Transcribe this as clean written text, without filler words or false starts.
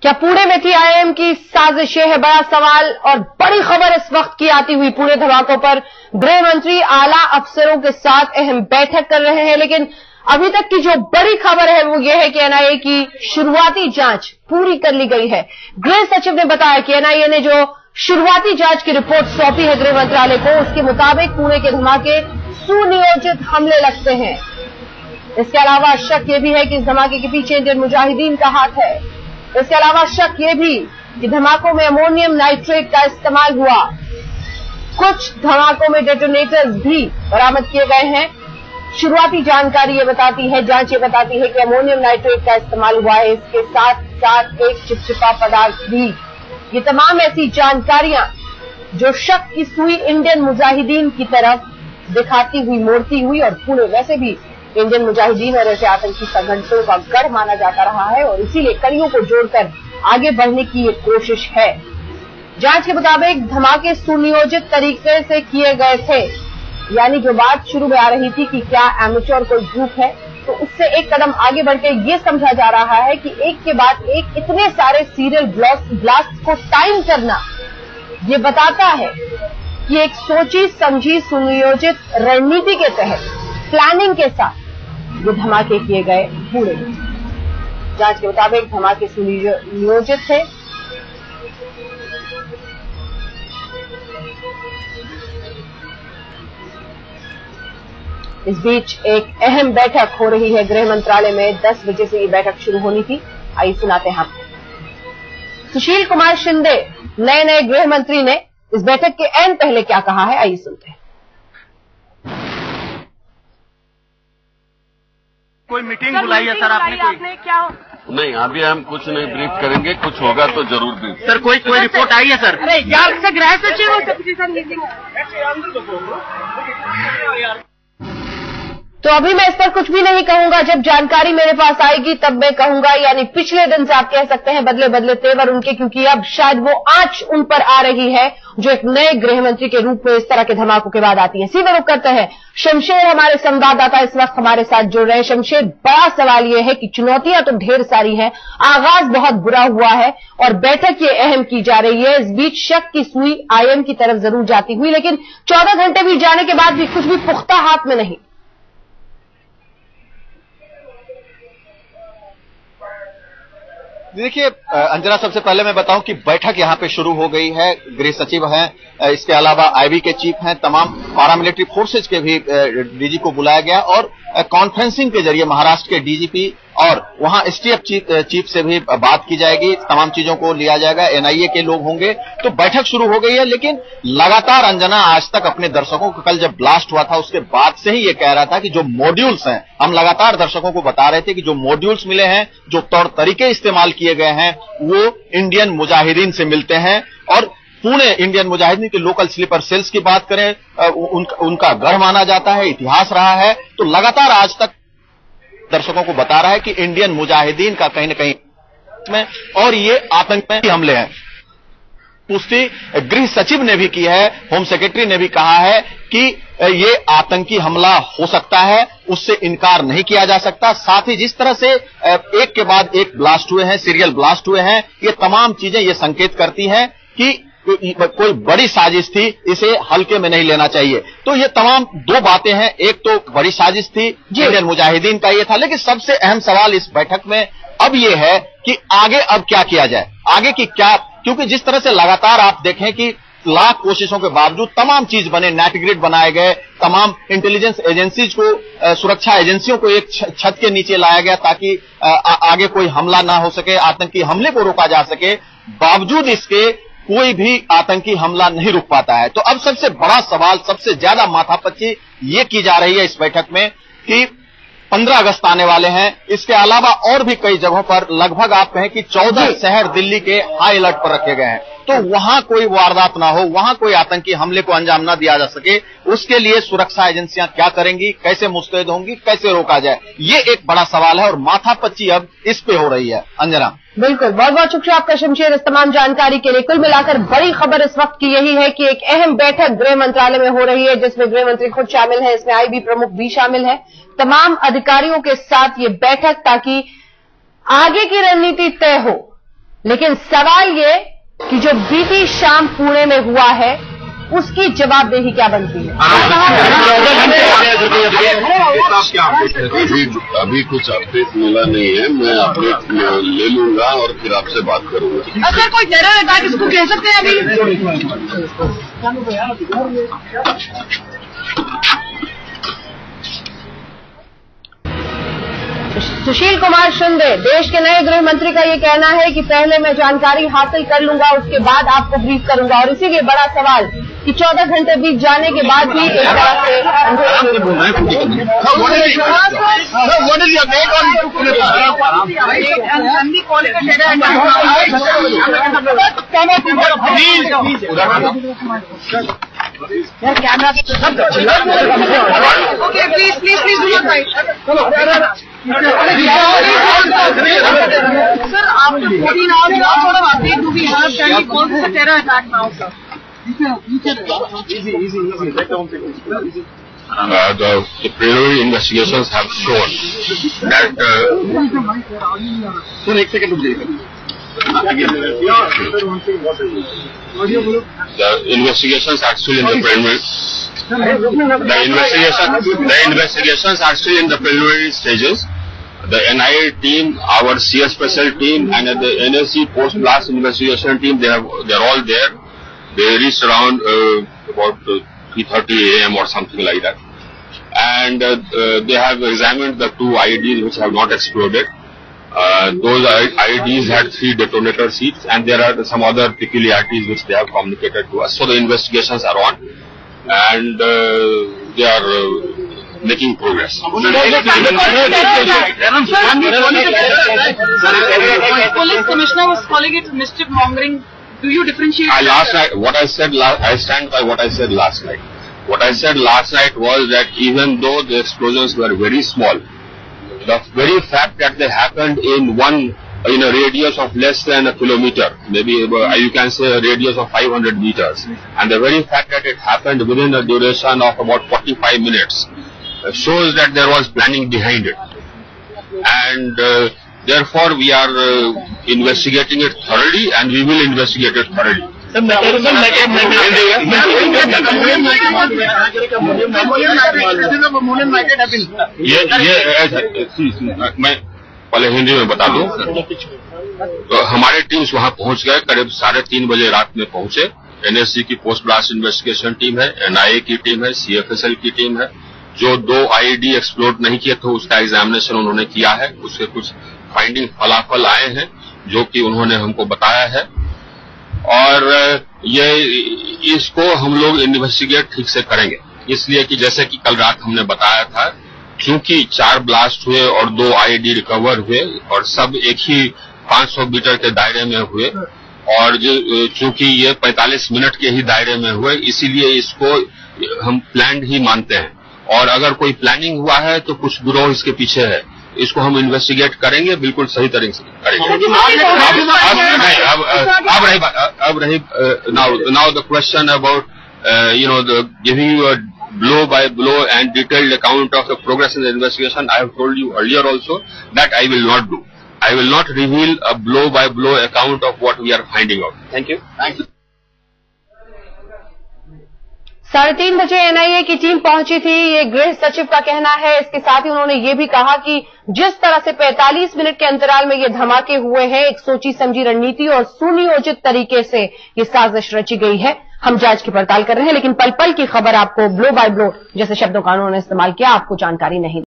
क्या पुणे में थी आईएम की साजिश? है बड़ा सवाल और बड़ी खबर इस वक्त की आती हुई पुणे धमाकों पर। गृह मंत्री आला अफसरों के साथ अहम बैठक कर रहे हैं, लेकिन अभी तक की जो बड़ी खबर है वो ये है कि एनआईए की शुरुआती जांच पूरी कर ली गई है। गृह सचिव ने बताया कि एनआईए ने जो शुरुआती जांच की रिपोर्ट सौंपी है गृह मंत्रालय को, उसके मुताबिक पुणे के धमाके सुनियोजित हमले लगते हैं। इसके अलावा शक यह भी है कि इस धमाके के पीछे इंडियन मुजाहिदीन का हाथ है। इसके अलावा शक यह भी कि धमाकों में अमोनियम नाइट्रेट का इस्तेमाल हुआ। कुछ धमाकों में डेटोनेटर्स भी बरामद किए गए हैं। शुरुआती जानकारी ये बताती है, जांच ये बताती है कि अमोनियम नाइट्रेट का इस्तेमाल हुआ है। इसके साथ साथ एक चिपचिपा पदार्थ भी। ये तमाम ऐसी जानकारियां जो शक की सुई इंडियन मुजाहिदीन की तरफ दिखाती हुई, मोड़ती हुई, और पुणे वैसे भी इंडियन मुजाहिदीन और ऐसे आतंकी संगठनों का गढ़ माना जाता रहा है और इसीलिए कड़ियों को जोड़कर आगे बढ़ने की एक कोशिश है। जांच के मुताबिक धमाके सुनियोजित तरीके से किए गए थे, यानी जो बात शुरू में आ रही थी कि क्या एमेच्योर कोई ग्रुप है, तो उससे एक कदम आगे बढ़कर ये समझा जा रहा है कि एक के बाद एक इतने सारे सीरियल ब्लास्ट को टाइम करना ये बताता है कि एक सोची समझी सुनियोजित रणनीति के तहत प्लानिंग के साथ ये धमाके किए गए पुणे में। जांच के मुताबिक धमाके सुनियोजित थे। इस बीच एक अहम बैठक हो रही है गृह मंत्रालय में। 10 बजे से ये बैठक शुरू होनी थी। आइए सुनाते हैं आपको। सुशील कुमार शिंदे नए गृह मंत्री ने इस बैठक के एन पहले क्या कहा है, आइए सुनते हैं। कोई मीटिंग बुलाई है सर आपने? क्या? नहीं, अभी हम कुछ नहीं ब्रीफ करेंगे, कुछ होगा तो जरूर ब्रीफ। सर कोई रिपोर्ट आई है सर? अरे यार से गृह सचिव हो सबके साथ मीटिंग। तो अभी मैं इस पर कुछ भी नहीं कहूंगा, जब जानकारी मेरे पास आएगी तब मैं कहूंगा। यानी पिछले दिन से आप कह सकते हैं बदले बदले तेवर उनके, क्योंकि अब शायद वो आंच उन पर आ रही है जो एक नए गृह मंत्री के रूप में इस तरह के धमाकों के बाद आती है। सीधे रुक करते हैं, शमशेर हमारे संवाददाता इस वक्त हमारे साथ जुड़ रहे हैं। शमशेर, बड़ा सवाल यह है कि चुनौतियां तो ढेर सारी हैं, आगाज बहुत बुरा हुआ है और बैठक ये अहम की जा रही है। इस बीच शक की सुई आईएम की तरफ जरूर जाती हुई, लेकिन 14 घंटे भी जाने के बाद भी कुछ भी पुख्ता हाथ में नहीं। देखिए अंजना, सबसे पहले मैं बताऊं कि बैठक यहां पे शुरू हो गई है। गृह सचिव हैं, इसके अलावा आईबी के चीफ हैं, तमाम पैरामिलिट्री फोर्सेज के भी डीजी को बुलाया गया और कॉन्फ्रेंसिंग के जरिए महाराष्ट्र के डीजीपी और वहां एसटीएफ चीफ से भी बात की जाएगी। तमाम चीजों को लिया जाएगा, एनआईए के लोग होंगे। तो बैठक शुरू हो गई है, लेकिन लगातार अंजना आज तक अपने दर्शकों को, कल जब ब्लास्ट हुआ था उसके बाद से ही ये कह रहा था कि जो मॉड्यूल्स हैं, हम लगातार दर्शकों को बता रहे थे कि जो मॉड्यूल्स मिले हैं, जो तौर तरीके इस्तेमाल किए गए हैं, वो इंडियन मुजाहिदीन से मिलते हैं। और पुणे इंडियन मुजाहिदीन के लोकल स्लीपर सेल्स की बात करें, उनका गढ़ माना जाता है, इतिहास रहा है। तो लगातार आज तक दर्शकों को बता रहा है कि इंडियन मुजाहिदीन का कहीं न कहीं में और ये आतंकी हमले हैं। पुष्टि गृह सचिव ने भी की है, होम सेक्रेटरी ने भी कहा है कि ये आतंकी हमला हो सकता है, उससे इनकार नहीं किया जा सकता। साथ ही जिस तरह से एक के बाद एक ब्लास्ट हुए हैं, सीरियल ब्लास्ट हुए हैं, ये तमाम चीजें ये संकेत करती हैं कि कोई बड़ी साजिश थी, इसे हल्के में नहीं लेना चाहिए। तो ये तमाम दो बातें हैं। एक तो बड़ी साजिश थी, इंडियन मुजाहिदीन का ये था, लेकिन सबसे अहम सवाल इस बैठक में अब ये है कि आगे अब क्या किया जाए, आगे की क्या, क्योंकि जिस तरह से लगातार आप देखें कि लाख कोशिशों के बावजूद तमाम चीज बने, नेट ग्रिड बनाए गए, तमाम इंटेलिजेंस एजेंसीज को, सुरक्षा एजेंसियों को एक छत के नीचे लाया गया ताकि आगे कोई हमला ना हो सके, आतंकी हमले को रोका जा सके। बावजूद इसके कोई भी आतंकी हमला नहीं रुक पाता है। तो अब सबसे बड़ा सवाल, सबसे ज्यादा माथापच्ची ये की जा रही है इस बैठक में कि 15 अगस्त आने वाले हैं। इसके अलावा और भी कई जगहों पर लगभग आप कहें कि 14 शहर दिल्ली के हाई अलर्ट पर रखे गए हैं। तो वहां कोई वारदात ना हो, वहां कोई आतंकी हमले को अंजाम ना दिया जा सके, उसके लिए सुरक्षा एजेंसियां क्या करेंगी, कैसे मुस्तैद होंगी, कैसे रोका जाए, ये एक बड़ा सवाल है और माथापच्ची अब इस पे हो रही है। अंजना, बिल्कुल, बहुत बहुत शुक्रिया आपका शमशेर इस तमाम जानकारी के लिए। कुल मिलाकर बड़ी खबर इस वक्त की यही है कि एक अहम बैठक गृह मंत्रालय में हो रही है, जिसमें गृह मंत्री खुद शामिल है, इसमें आईबी प्रमुख भी शामिल है, तमाम अधिकारियों के साथ ये बैठक, ताकि आगे की रणनीति तय हो लेकिन सवाल ये कि जो बीती शाम पुणे में हुआ है उसकी जवाबदेही क्या बनती है? अभी कुछ अपडेट मिला नहीं है। मैं अपडेट ले लूंगा और फिर आपसे बात करूंगा। सर कोई टेरर अटैक इसको कह सकते हैं अभी? सुशील कुमार शिंदे, देश के नए गृह मंत्री का ये कहना है कि पहले मैं जानकारी हासिल कर लूंगा, उसके बाद आपको ब्रीफ करूंगा। और इसीलिए बड़ा सवाल कि 14 घंटे बीत जाने के बाद भी एक तरह से okay please sir after 14 hours what sort of update do we have? Can we call this a terror attack now, sir? The preliminary investigations have shown that the investigations actually in the preliminary. The investigations are still in the preliminary stages. The NIA team, our CS special team, and the NSC post-blast investigation team, they're all there. They reached around about 3:30 a.m. or something like that, and they have examined the 2 IEDs which have not exploded. Those IEDs had 3 detonator seats, and there are some other peculiarities which they have communicated to us. So the investigations are on, and they are making progress. Police commissioner was calling it mischief mongering. Do you differentiate? I stand by what I said last night. What I said last night was that even though the explosions were very small, the very fact that they happened in a radius of less than a kilometer, maybe you can say a radius of 500 meters, and the very fact that it happened within a duration of about 45 minutes shows that there was planning behind it. And therefore we are investigating it thoroughly, and we will investigate it thoroughly. मैं पहले हिंदी में बता दूं, तो हमारे teams वहां पहुंच गए, करीब 3:30 बजे रात में पहुंचे। एनएससी की पोस्ट ब्लास्ट इन्वेस्टिगेशन टीम है, एनआईए की टीम है, सीएफएसएल की टीम है। जो 2 आईईडी एक्सप्लोड नहीं किए थे उसका एग्जामिनेशन उन्होंने किया है, उसके कुछ फाइंडिंग फलाफल आए हैं जो कि उन्होंने हमको बताया है, और इसको हम लोग इन्वेस्टिगेट ठीक से करेंगे। इसलिए कि जैसे कि कल रात हमने बताया था, क्योंकि 4 ब्लास्ट हुए और 2 आईईडी रिकवर हुए और सब एक ही 500 मीटर के दायरे में हुए, और चूंकि ये 45 मिनट के ही दायरे में हुए, इसीलिए इसको हम प्लान्ड ही मानते हैं। और अगर कोई प्लानिंग हुआ है तो कुछ गिरोह इसके पीछे है, इसको हम इन्वेस्टिगेट करेंगे, बिल्कुल सही तरीके से करेंगे। अब रही now the question about giving you a blow by blow and detailed account of the progress in the investigation. I have told you earlier also that I will not do. I will not reveal a blow by blow account of what we are finding out. Thank you. 3:30 बजे NIA की team पहुंची थी, ये गृह सचिव का कहना है। इसके साथ ही उन्होंने ये भी कहा कि जिस तरह से 45 मिनट के अंतराल में ये धमाके हुए हैं, एक सोची समझी रणनीति और सुनियोजित तरीके से ये साजिश रची गई है। हम जांच की पड़ताल कर रहे हैं, लेकिन पल पल की खबर आपको ब्लो बाय ब्लो जैसे शब्दों का उन्होंने इस्तेमाल किया, आपको जानकारी नहीं